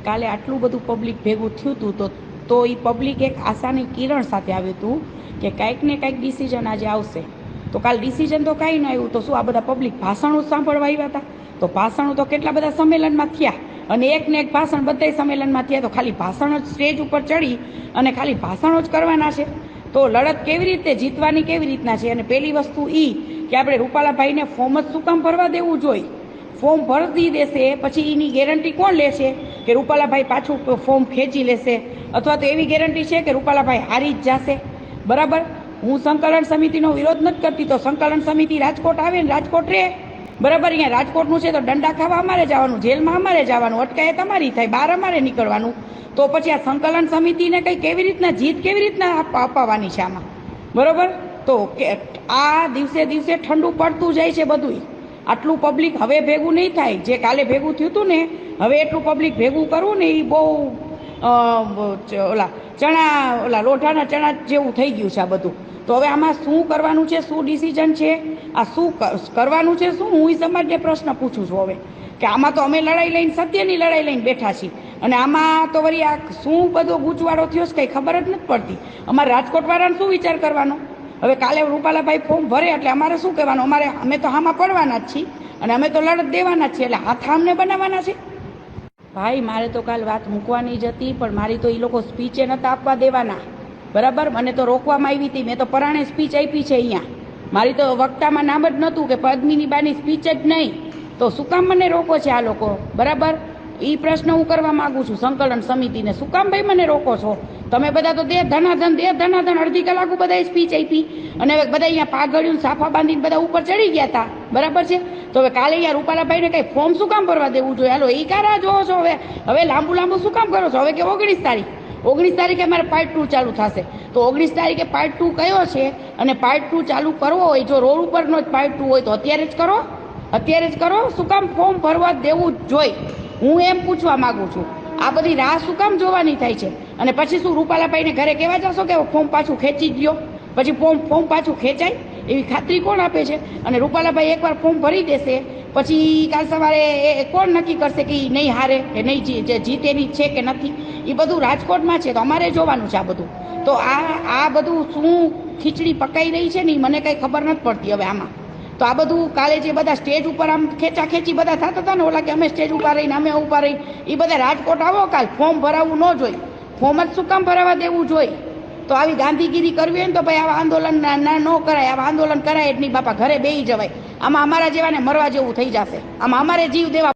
કાલે આટલું બધું પબ્લિક ભેગું થયું હતું તો એ પબ્લિક એક આશાની કિરણ સાથે આવ્યું હતું કે કાંઈક ને કાંઈક ડિસિઝન આજે આવશે. તો કાલ ડિસિઝન તો કાંઈ ન આવ્યું. તો શું આ બધા પબ્લિક ભાષણો સાંભળવા આવ્યા હતા? તો ભાષણો તો કેટલા બધા સંમેલનમાં થયા અને એક ને એક ભાષણ બધાય સંમેલનમાં થયા. તો ખાલી ભાષણો જ સ્ટેજ ઉપર ચડી અને ખાલી ભાષણો જ કરવાના છે? તો લડત કેવી રીતે જીતવાની, કેવી રીતના છે? અને પહેલી વસ્તુ એ કે આપણે રૂપાલાભાઈને ફોર્મ જ શું કામ ભરવા દેવું જોઈએ? ફોર્મ ભરી દેશે પછી એની ગેરંટી કોણ લેશે કે રૂપાલાભાઈ પાછું ફોર્મ ખેંચી લેશે? અથવા તો એવી ગેરંટી છે કે રૂપાલાભાઈ હારી જ જશે? બરાબર, હું સંકલન સમિતિનો વિરોધ નથી કરતી. તો સંકલન સમિતિ રાજકોટ આવે ને રાજકોટ રહે, બરાબર. અહીંયા રાજકોટનું છે તો દંડા ખાવા અમારે જવાનું, જેલમાં અમારે જવાનું, અટકાયત અમારી થાય, બહાર અમારે નીકળવાનું. તો પછી આ સંકલન સમિતિને કંઈ કેવી રીતના જીત કેવી રીતના અપાવવાની છે આમાં? બરાબર. તો આ દિવસે દિવસે ઠંડુ પડતું જાય છે બધું. આટલું પબ્લિક હવે ભેગું નહીં થાય. જે કાલે ભેગું થયું હતું ને, હવે એટલું પબ્લિક ભેગું કરવું ને એ બહુ ઓલા લોઢાના ચણા જેવું થઈ ગયું છે આ બધું. તો હવે આમાં શું કરવાનું છે, શું ડિસિઝન છે, આ શું કરવાનું છે, શું? હું એ સમાજને પ્રશ્ન પૂછું છું હવે કે આમાં તો અમે લડાઈ લઈને, સત્યની લડાઈ લઈને બેઠા છીએ અને આમાં તો વળી આ શું બધો ગૂંચવાડો થયો છે કંઈ ખબર જ નથી પડતી. અમારે રાજકોટવાળાને શું વિચાર કરવાનો? હવે કાલે રૂપાલાભાઈ ફોર્મ ભરે એટલે અમારે શું કહેવાનું? અમે તો આમાં પડવાના જ છીએ અને અમે તો લડત દેવાના જ છીએ. એટલે હાથ આમને બનાવવાના છે? ભાઈ, મારે તો કાલ વાત મૂકવાની જ હતી પણ મારી તો એ લોકો સ્પીચે નહોતા આપવા દેવાના. બરાબર, મને તો રોકવામાં આવી હતી. મેં તો પરાણે સ્પીચ આપી છે અહીંયા. મારી તો વક્તામાં નામ જ નહોતું કે પદ્મિની બાની સ્પીચ જ નહીં. તો શું કામ મને રોકો છે આ લોકો? બરાબર, એ પ્રશ્ન હું કરવા માગું છું સંકલન સમિતિને. શું કામ ભાઈ મને રોકો છો? તમે બધા તો ધનાધન અડધી કલાક બધા સ્પીચ આપી અને હવે બધા અહીંયા પાઘડિયું સાફા બાંધીને બધા ઉપર ચડી ગયા હતા. બરાબર છે. તો હવે કાલે અહીંયા રૂપાલાભાઈને કંઈ ફોર્મ શું કામ ભરવા દેવું જોઈએ? હાલો, એ કારા જોવો છો હવે લાંબુ શું કામ કરો છો? હવે કે 19 તારીખે અમારે પાર્ટ 2 ચાલુ થશે. તો 19 તારીખે પાર્ટ 2 કયો છે અને પાર્ટ 2 ચાલુ કરવો હોય, જો રોડ ઉપરનો જ પાર્ટ 2 હોય તો અત્યારે જ કરો. શું કામ ફોર્મ ભરવા દેવું જ જોઈએ? હું એમ પૂછવા માંગુ છું. આ બધી રાહ શું કામ જોવાની થાય છે? અને પછી શું રૂપાલાભાઈને ઘરે કહેવા જશો કે ફોર્મ પાછું ખેંચી દો? પછી ફોર્મ પાછું ખેંચાય એવી ખાતરી કોણ આપે છે? અને રૂપાલાભાઈ એકવાર ફોર્મ ભરી દેશે પછી કાલ સવારે કોણ નક્કી કરશે કે એ નહીં હારે કે નહીં જીતેની છે કે નથી? એ બધું રાજકોટમાં છે તો અમારે જોવાનું છે આ બધું. તો આ બધું શું ખીચડી પકાઈ રહી છે ને એ મને કંઈ ખબર નથી પડતી હવે આમાં. તો આ બધું કાલે જે બધા સ્ટેજ ઉપર આમ ખેંચી બધા થતા હતા ને, ઓલા કે અમે સ્ટેજ ઉપર રહીને અમે ઉપર રહી, એ બધા રાજકોટ આવો કાલ. ફોર્મ ભરાવવું ન જોઈએ. ફોર્મ જ શું કામ ભરાવા દેવું જોઈએ? તો આવી ગાંધીગીરી કરવી હોય ને તો ભાઈ આવા આંદોલન ન કરાય. આવા આંદોલન કરાય જ નહીં બાપા, ઘરે બેસી જવાય. આમાં અમારા જેવાને મરવા જેવું થઈ જશે. આમાં અમારે જીવ દેવા